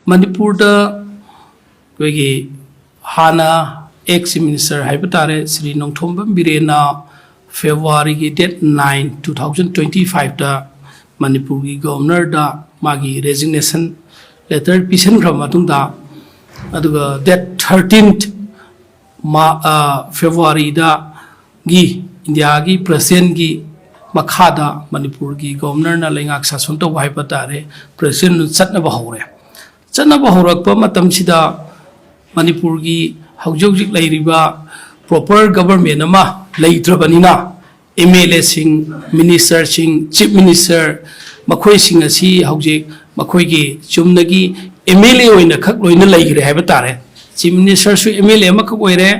Manipur da koigi hana ex minister haibitare Sri Nongthombam Birena February ki date 9 2025 da Manipur ki governor da magi resignation letter pisan gram matung da aduga date 13th February da gi India ki president ki makhada Manipur ki governor na lengak sasun to haibitare president satna bahore Chana Bahorakpa Matamsida Manipur ki Haujik Lairiba proper government ama Laitrabanina MLA Sing Minister Sing Chief Minister Makoi Sing Asi Haujik Makoi ki Chumnagi MLA Oina Kak Loina Laigre Habatare Chief Minister Su MLA Makakoire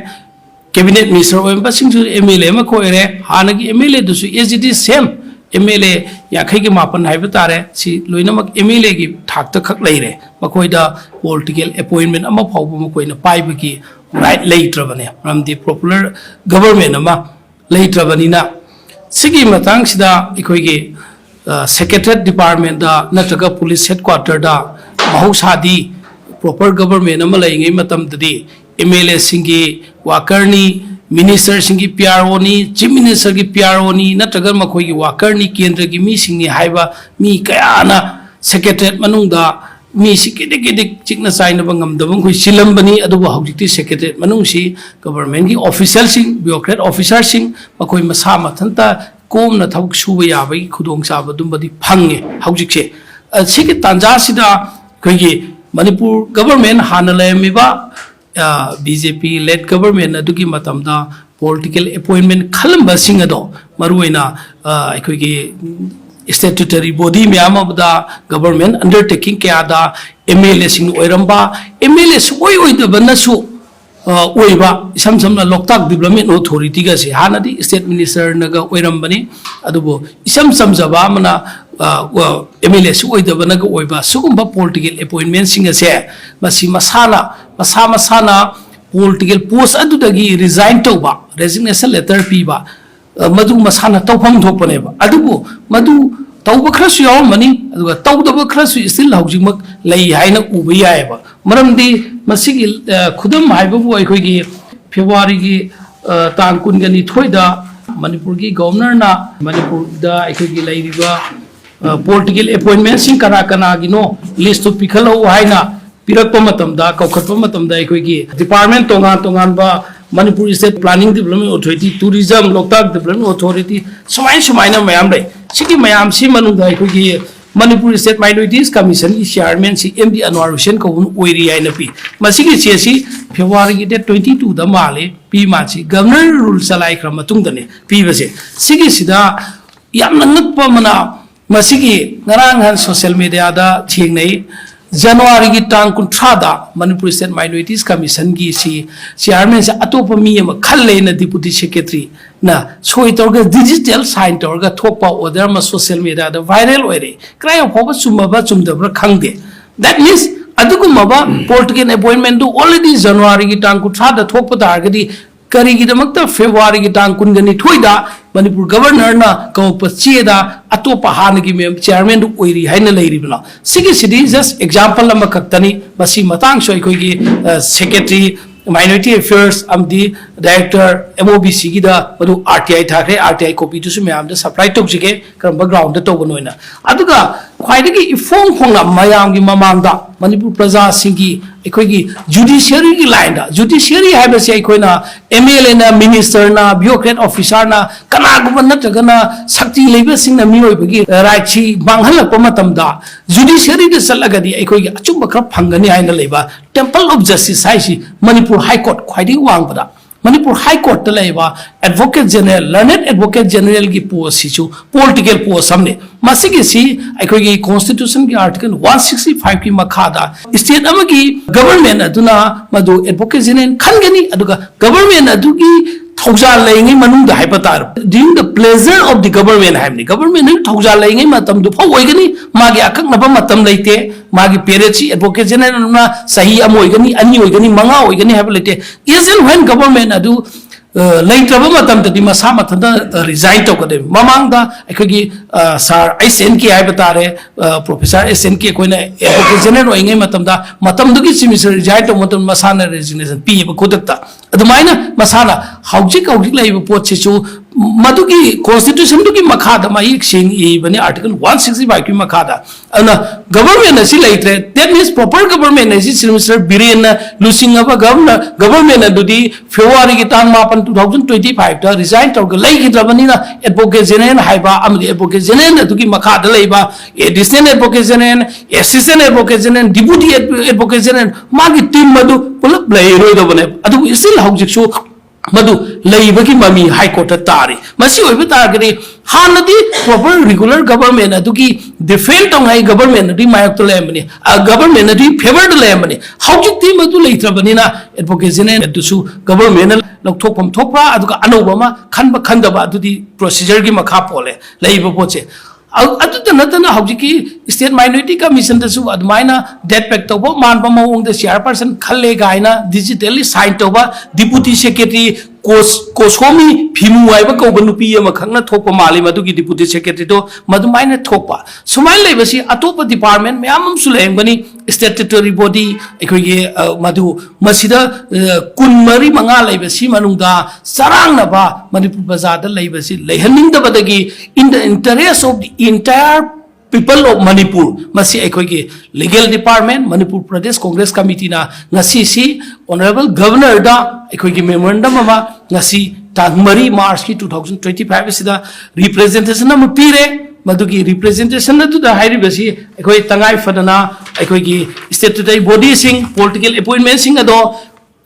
Cabinet Minister Oimba Sing Su MLA Makoire Hanagi MLA Dusu is it is same MLA Yakai Mapan Habatare, si Luinamak MLA gi Takta Kak Laire, Makoida political appointment Ama Popomokoina Paibaki, right later from the popular government Ama later Vanina. Sigi Matangsida Ikogi Secretariat Department da Nataka Police Headquarter da Mahusadi proper government Ama laying Matam Dadi, MLA Singi, Wakarni. Minister singi PRO ni, Chief Minister ki PRO ni, natagar makoi ki wakar ni kendra ki mi singi haiba mi kaya na secretariat manung da mi si kidik chikna sign bangam dabang koi silam bani adu ba haujiti secretariat manung si government ki official sing bureaucrat officer sing makoi masama thanta kom na thawuk suba yabai khudong saba dumbadi phange haujik se sigi tanja sida koi ki Manipur government hanalay mi ba BJP led government adugi matamda political appointment khalamba singado maruina aikogi statutory body myam of the government undertaking kya da MLA sing oiramba MLA oi da banasu oiba samsamna Loktak Development Authority ga se hanadi state minister naga oirambani adubo isam samjaba mana MLA oi da banaga oiba sugumba political appointment singa se masi masana political post adudagi resign tauba resignation letter piba madu masana tawpham thokpane ba adubu madu tawba khrasu yaw mani aduga tawdaba khrasu still haujimak lei haina uba yaiba maramdi masigi khudam haibabu aikogi February gi tang kungani thoida Manipur gi governor na Manipur da aikogi lairiba political appointment sing kana gino list to pikhalo haina Pirakpa matamda kaukhatpa matamda aikogi department tongan ba Manipur State Planning Development Authority Tourism Loktak Development Authority sumaina mayam lai sigi mayam si manungda aikogi Manipur State Minorities Commission ki chairman si MD Anwar Hussain ko oiri aina pi masigi chesi February ki date 22 da male pi machi governor rule salai khra matungdane pi base sigi sida yamna ngakpa mana masigi ngarang han social media da thingnei January ki tang kuntrada Manipur State Minorities Commission ki si chairman sa atopa mi ama khalle na deputy secretary na soi torga digital sign torga thokpa order ma social media da viral oire cry of sumaba chumdabra khangde that means adugumaba political appointment do already January ki tang kuntrada thokpa targadi Karigidamata February ki tang kungani thoida Manipur governor na kaupa cheda atopa hanagi mem chairman du oiri haina leiribna sigi city just example lama kaktani basi matang so ikogi secretary minority affairs amdi director MOBC gi da madu RTI thakre RTI copy tu me am da supply tok jige kam background da to noina aduga khwaidagi ifong khongna mayam gi mamang da Manipur praja singi ikogi judiciary gi line da judiciary haiba se ikoina MLA na minister na bureaucrat officer na kana gubna natagana sakti leiba sing na mioi bagi right chi banghal pa matam da judiciary de salaga di ikogi achumba khra phangani haina leiba temple of justice haisi Manipur High Court khwaidi wang bada Manipur High Court ta leiba advocate general learned advocate general gi post si chu political post samne masigi si aikogi constitution ki article 165 ki makhada state amagi government aduna madu advocate general khangani aduga government adugi thauja laingai manung da haipatar during the pleasure of the government haimni government thauja laingai matam du phau oigani magi akak naba matam leite magi perechi advocate general na sahi am oigani ani oigani manga oigani haib leite isn't when government adu लेट्रब मतमदि मसा मथंदा resign तौकदे ममांगदा अखोगी sir SN की HYBE तारे professor SN की Koyna advocate general ओइंगे मतमदा मतमदुगी सिमिस्टर resign तौ मतम मसाना resignation पीब खुदक्ता अदुमाइना मसाना हौजिक हौजिक लाइब पोचेचु मधुकी constitution दुकी मखादा mic सिंग इबने article 165 की मखादा अना गवर्नमेंट असी लेट्रे दैट मीन्स प्रॉपर गवर्नमेंट असी सिमिस्टर बिरेन लुसिंग अब गवर्नमेंट अदुदी फेब्रुआरी की तांग मापन 2025 ता रिजाइन तौग लेगिद्रबनिना एडवोकेट जनरल हाइबा अमदि एडवोकेट जनरल अदुकी मखादा लेबा additional advocate general assistant advocate general deputy advocate general मागी टीम मधु पुलप लेरोइदबने अदु स्टिल हौजिकसु मधु लेबगी ममी हाई कोर्ट तारी मसी ओइब तारगदि हानदि प्रॉपर रेगुलर गवर्नमेंट अदुगी डिफेंड तंगाई गवर्नमेंट अदि मायक लेमनी गवर्नमेंट अदि फेवर लेमनी हौजिकति मधु लेत्रबनिना एडवोकेट जनरल अदुसु गवर्नमेंट लौथोकम थोपरा अदुगा अनौबमा खनबा खंदबा अदुदी प्रोसीजर की मखा पोले लेइब पोचे नतना हौजिकी स्टेट माइनॉरिटी कमीशन दसु अदमाइना डेट पैक तौबो मानबा मवंग चेयरपर्सन खल्ले गाइना डिजिटली साइन तौबा डिप्यूटी सेक्रेटरी कोसोमी फिमु आइबा कौबा नुपी अमा खंगना थोकपा माले मदुगी डिप्यूटी सेक्रेटरी तो मदुमाइना थोकपा सुमाइ लेबसी अतोप डिपार्टमेंट मयाम अमसु लेंगबनी स्टैट्यूटरी बॉडी अखोइगे मदु मसिदा कुनमरी मंगा लेबसी मनुंगा सरांगनबा मणिपुर बाजारदा लेबसी लेहनिंगदबदगी in the interest of the entire people of Manipur masi aikoigi legal department Manipur Pradesh Congress Committee na ngasi si honorable governor da aikoigi memorandum ama ngasi tang mari March ki 2025 sida representation na pire madugi representation na tu da hairi basi aikoi tangai fadana aikoigi statutory body sing political appointment sing ado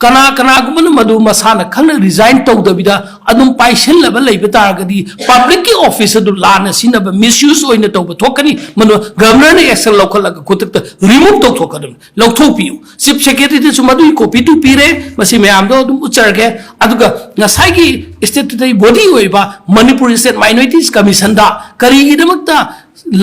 कना कना गुमन मधु मसाना खन resign तौदबिदा अदुम पाइसन level लेब तारगदी public की office अदु लाना सिनब misuse ओइन तौब थोकनी मनो governor ने action लौखलग कुतक remove तौ थोकदम लौथोपियु चीफ सेक्रेटरी सु मधु कॉपी टू पीरे मसी मयाम दो अदुम उचरगे अदुगा नसाइगी स्टेटरी बॉडी ओइबा मणिपुर स्टेट माइनॉरिटीज कमीशन दा करीगिदमक्ता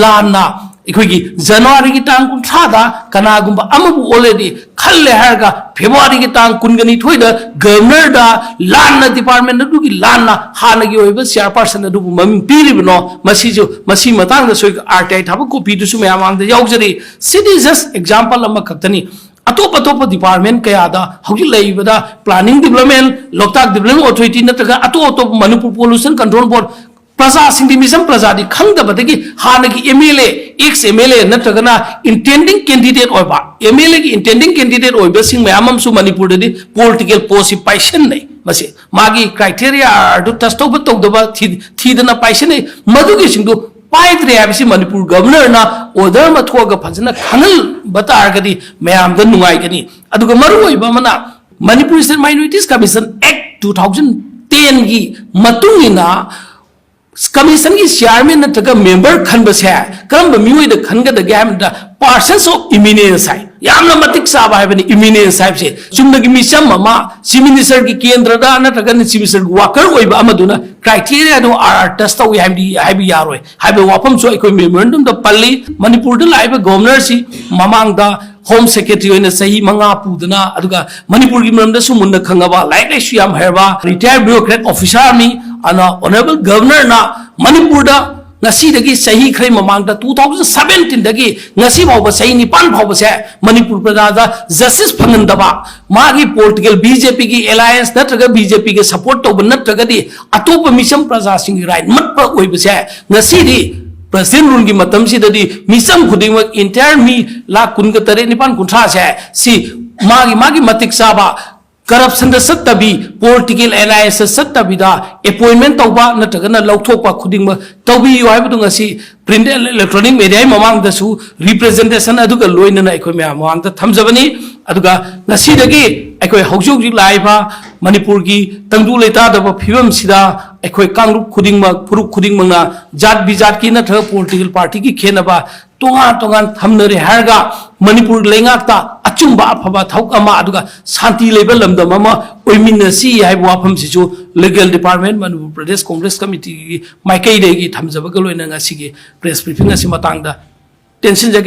लाना अखोगी जनवरी की तांग कुंथादा कनागुंबा अमबु ऑलरेडी खल्ले हरगा फेब्रुआरी की तांग कुनगनी थोइदा गवर्नर दा लाना डिपार्टमेंट दुगी लाना हानगी ओइबा चेयरपर्सन दुबु ममिंग पीरिबनो मसीजो मसी मतांग सोइ आरटीआई थाब कॉपी दुसु मयामांग दा यावजरी सिटी जस्ट एग्जांपल अमा खक्तनी अतोप अतोप डिपार्टमेंट कयादा हौजि लेइबदा planning development Loktak development authority नत्रगा अतो अतोप Manipur pollution control board Praja Singh प्रजादी खंगदबदगी हानगी एमएलए एक्स एमएलए नत्रगना इंटेंडिंग कैंडिडेट ओइबा एमएलए की इंटेंडिंग कैंडिडेट ओइबा सिंह मयामम सु मणिपुर दि पॉलिटिकल पोस्ट पाइसन नै मसे मागी क्राइटेरिया अदु टस्टोब तौदबा थीदना पाइसन नै मदुगी सिंदु पाइद्रे हाबिसि मणिपुर गवर्नर ना ऑर्डर मथोगा फजना खनल बतारगदी मयाम द नुगाइगनी अदुगा मरु ओइबा मना Manipur state minorities commission act 2010 की मतुंगिना कमीशन की चेयरमैन नत्रगा मेंबर खनबसे करम मियोइद खनगदगे हामदा पर्सन्स ऑफ इमिनेंस है यामना मतिक साबा है इमिनेंस है से चुमदगी मिसम मा चीफ मिनिस्टर की केंद्रदा नत्रगा चीफ मिनिस्टर वाकर ओइबा अमदुना क्राइटेरिया दो आर टेस्ट तौ हाइबि यारोय हाइबे वाफम सो एकोइ मेमोरेंडम द पल्ली मणिपुर द लाइबा गवर्नर सी ममांगदा होम सेक्रेटरी होने सही मंगा पुदना अदुगा मणिपुर की मरमदा सु मुन्ना खंगबा लाइक लाइक सुयाम हेरबा रिटायर्ड ब्यूरोक्रेट ऑफिसर मी अना ऑनरेबल गवर्नर ना मणिपुर दा ngasi dagi sahi khrai mamang da 2017 dagi ngasi bawba sahi nipan bawba se manipur prada justice phangan daba magi political bjp ki alliance natraga bjp ke support to natraga di atopa mission praja sing right mat pa oiba se ngasi di president rule ki matam si dadi mission khuding entire mi la kun ga tare nipan kuntha se si magi matik saba corruption सत्तबी political alliance सत्तबीदा appointment तौबा नत्रगना लौथोपा खुदिंग तौबियो हाइबदु ngasi print electronic media ममांग दसु रिप्रेजेंटेशन अदुगा लोइनना अखोय म्या ममांग द थमजबनी अदुगा ngasi दगी अखोय हौजौजी लाइबा मणिपुर की तंगदु लेता दब फिबम सिदा अखोय कांगरुप खुदिंग मा फुरुक खुदिंग मंगना जात बिजात की नथ्र पॉलिटिकल पार्टी की खेनबा तोंगा तोंगा थमनरे हारगा मणिपुर लेंगाता अचुंबा अफबा थौक अमा अदुगा शांति लेवल लमदम अमा ओइमिनसी हाइब वाफम सिजु लीगल डिपार्टमेंट मणिपुर प्रदेश कांग्रेस कमिटी की माइकई देगी थमजबग लोइना ngasi की प्रेस ब्रीफिंग असि मतंगदा टेंशन